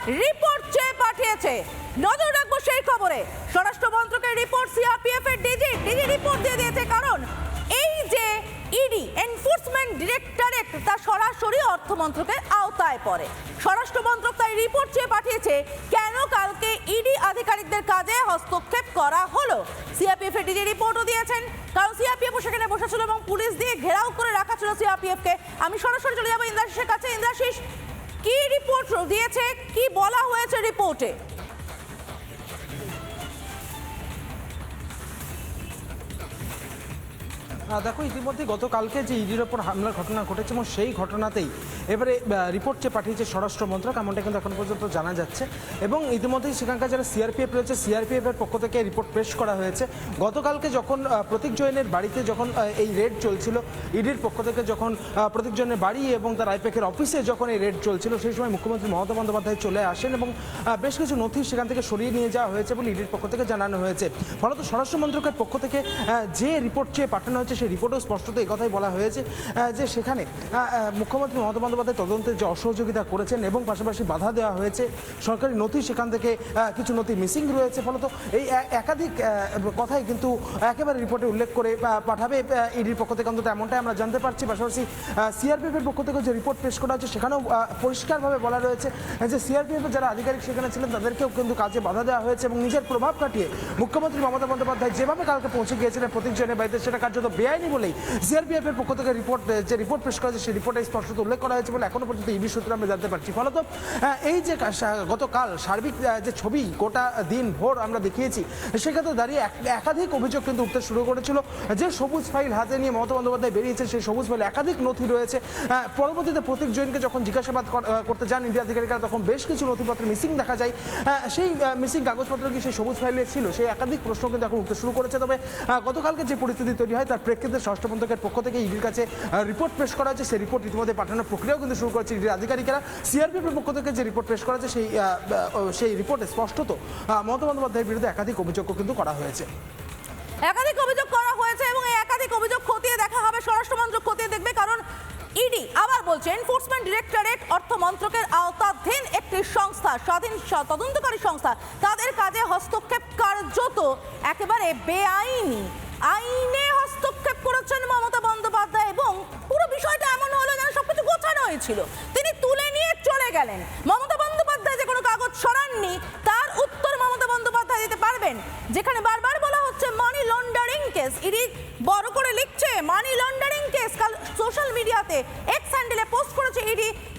Report চেয়ে পাঠিয়েছে। নজর রাখবো সেই খবরে। স্বরাষ্ট্র মন্ত্রকের রিপোর্ট সিআরপিএফ এর ডিজি রিপোর্ট দিয়ে দিয়েছে, কারণ এই যে ইডি এনফোর্সমেন্ট ডিরেক্টরেট তা সরাসরি অর্থ মন্ত্রকের আওতায় পড়ে। স্বরাষ্ট্র মন্ত্রক তাই রিপোর্ট চেয়ে পাঠিয়েছে কেন কালকে ইডি আধিকারিকদের কাজে হস্তক্ষেপ করা হলো। সিআরপিএফ এর ডিজি রিপোর্টও দিয়েছেন, কারণ সিআরপিএফ সেখানে বসেছিল এবং পুলিশ দিয়ে ঘেরাও করে রাখা ছিল সিআরপিএফ কে। আমি সরাসরি চলে যাবো ইন্দ্রাশিসের কাছে। ইন্দ্রাশিস, কি রিপোর্ট দিয়েছে, কি বলা হয়েছে রিপোর্টে? দেখো, ইতিমধ্যে গতকালকে যে ইডির ওপর হামলার ঘটনা ঘটেছে এবং সেই ঘটনাতেই এবারে রিপোর্ট চেয়ে পাঠিয়েছে স্বরাষ্ট্র মন্ত্রক, এমনটা কিন্তু এখন পর্যন্ত জানা যাচ্ছে। এবং ইতিমধ্যেই সেখানকার যারা সিআরপিএফ রয়েছে, সিআরপিএফের পক্ষ থেকে রিপোর্ট পেশ করা হয়েছে। গতকালকে যখন প্রতীক জৈনের বাড়িতে যখন এই রেড চলছিল, ইডির পক্ষ থেকে যখন প্রতীক জৈনের বাড়ি এবং তার আইপ্যাকের অফিসে যখন এই রেড চলছিল, সেই সময় মুখ্যমন্ত্রী মমতা বন্দ্যোপাধ্যায় চলে আসেন এবং বেশ কিছু নথি সেখান থেকে সরিয়ে নিয়ে যাওয়া হয়েছে বলে ইডির পক্ষ থেকে জানানো হয়েছে। ফলত স্বরাষ্ট্র মন্ত্রকের পক্ষ থেকে যে রিপোর্ট চেয়ে পাঠানো হয়েছে সেই রিপোর্টেও স্পষ্টত এই কথাই বলা হয়েছে যে সেখানে মুখ্যমন্ত্রী মমতা বন্দ্যোপাধ্যায় তদন্তে যে অসহযোগিতা করেছেন এবং পাশাপাশি বাধা দেওয়া হয়েছে, সরকারি নথি সেখান থেকে কিছু নথি মিসিং রয়েছে। ফলত এই একাধিক কথাই কিন্তু একেবারে রিপোর্টে উল্লেখ করে পাঠাবে ইডির পক্ষ থেকে, অন্তত এমনটাই আমরা জানতে পারছি। পাশাপাশি সিআরপিএফের পক্ষ থেকে যে রিপোর্ট পেশ করা হচ্ছে সেখানেও পরিষ্কারভাবে বলা রয়েছে যে সিআরপিএফের যারা আধিকারিক সেখানে ছিলেন তাদেরকেও কিন্তু কাজে বাধা দেওয়া হয়েছে এবং নিজের প্রভাব কাটিয়ে মুখ্যমন্ত্রী মমতা বন্দ্যোপাধ্যায় যেভাবে কালকে পৌঁছে গিয়েছিলেন প্রতীক জৈনের বাড়িতে, সেটা কার্যত বেআইনি বলেই সিআরপিএফের পক্ষ থেকে রিপোর্ট পেশ করা হয়েছে সেই রিপোর্টে স্পষ্টত উল্লেখ করা হয়েছে বলে এখনো পর্যন্ত ইডি সূত্রে আমরা জানতে পারছি। ফলত এই যে গতকাল সার্বিক যে ছবি গোটা দিন ভোর আমরা দেখিয়েছি, সেক্ষেত্রে দাঁড়িয়ে একাধিক অভিযোগ কিন্তু উঠতে শুরু করেছিল। যে সবুজ ফাইল হাতে নিয়ে মমতা বন্দ্যোপাধ্যায় বেরিয়েছেন, সেই সবুজ ফাইলে একাধিক নথি রয়েছে। পরবর্তীতে প্রতীক জৈনকে যখন জিজ্ঞাসাবাদ করতে যান ইডি আধিকারিকরা, তখন বেশ কিছু নথিপত্র মিসিং দেখা যায়। সেই মিসিং কাগজপত্র কি সেই সবুজ ফাইলে ছিল, সেই একাধিক প্রশ্ন কিন্তু এখন উঠতে শুরু করেছে। তবে গতকালকে যে পরিস্থিতি তৈরি হয় তার প্রেক্ষিতে স্বরাষ্ট্র মন্ত্রকের পক্ষ থেকে ইডির কাছে রিপোর্ট পেশ করা হয়েছে, সেই রিপোর্ট ইতিমধ্যে পাঠানোর প্রক্রিয়াও কিন্তু শুরু করেছে ইডির আধিকারিকেরা। সিআরপিএফের পক্ষ থেকে যে রিপোর্ট পেশ করা হয়েছে সেই রিপোর্টে স্পষ্টত মমতা বন্দ্যোপাধ্যায়ের বিরুদ্ধে একাধিক অভিযোগও কিন্তু করা হয়েছে। একাধিক অভিযোগ করা হয়েছে এবং এই একাধিক অভিযোগ খতিয়ে দেখা হবে, স্বরাষ্ট্র মন্ত্রক খতিয়ে দেখবে। কারণ ইডি আবার বলছে এনফোর্সমেন্ট ডিরেক্টরেট অর্থ মন্ত্রকের আওতাধীন একটি সংস্থা, স্বাধীন তদন্তকারী সংস্থা, তাদের কাজে হস্তক্ষেপ কার্যত একেবারে বেআইনি। আইনে হস্তক্ষেপ করেছেন মমতা বন্দ্যোপাধ্যায় এবং পুরো বিষয়টা এমন হলো যেন সবকিছু গোছানো হয়েছিল, তিনি তুলে নিয়ে চলে গেলেন। মমতা বন্দ্যোপাধ্যায় যে কোনো কাগজ সরাননি তার উত্তর মমতা বন্দ্যোপাধ্যায় দিতে পারবেন। যেখানে বারবার বলা হচ্ছে মানি লন্ডারিং কেস, ইডি বড় করে লিখছে মানি লন্ডারিং কেস। কাল সোশ্যাল মিডিয়াতে এক্স হ্যান্ডেলে পোস্ট করেছে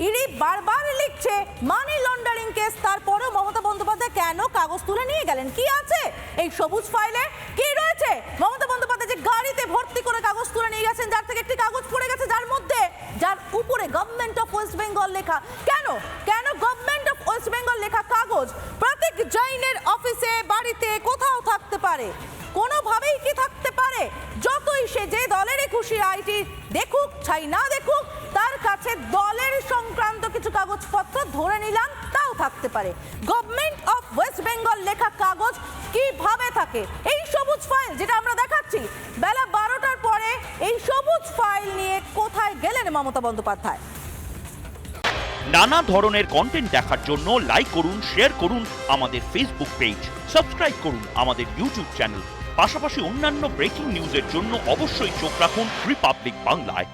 ইডি বারবার লিখছে মানি লন্ডারিং কেস। তারপরেও মমতা বন্দ্যোপাধ্যায় কেন কাগজ তুলে নিয়ে গেলেন? কি আছে এই সবুজ ফাইলে, কি রয়েছে? মমতা বন্দ্যোপাধ্যায় যে গাড়িতে ভর্তি করে কাগজ তুলে নিয়ে গেছেন, যার থেকে একটি কাগজ পড়ে গেছে যার উপরে গভর্নমেন্ট অফ ওয়েস্ট বেঙ্গল লেখা। কেন গভর্নমেন্ট অফ ওয়েস্ট বেঙ্গল লেখা কাগজ প্রতীক জৈনের অফিসে, বাড়িতে কোথাও থাকতে পারে? কোনোভাবেই কি থাকতে পারে? যতই সে যে দলেরই খুশি আইটি দেখুক ছাই না দেখুক, তার কাছে দলের সংক্রান্ত কিছু কাগজপত্র ধরে নিলাম তাও থাকতে পারে। গভর্নমেন্ট অফ ওয়েস্ট বেঙ্গল লেখা কাগজ কিভাবে থাকে? এই সবুজ ফাইল যেটা আমরা দেখাচ্ছি, বেলা 12টার পরে এই সবুজ ফাইল নিয়ে কোথায় গেলেন মমতা বন্দ্যোপাধ্যায়? নানা ধরনের কন্টেন্ট দেখার জন্য লাইক করুন, শেয়ার করুন আমাদের ফেসবুক পেজ, সাবস্ক্রাইব করুন আমাদের ইউটিউব চ্যানেল। পাশাপাশি অন্যান্য ব্রেকিং নিউজের জন্য অবশ্যই চোখ রাখুন রিপাবলিক বাংলায়।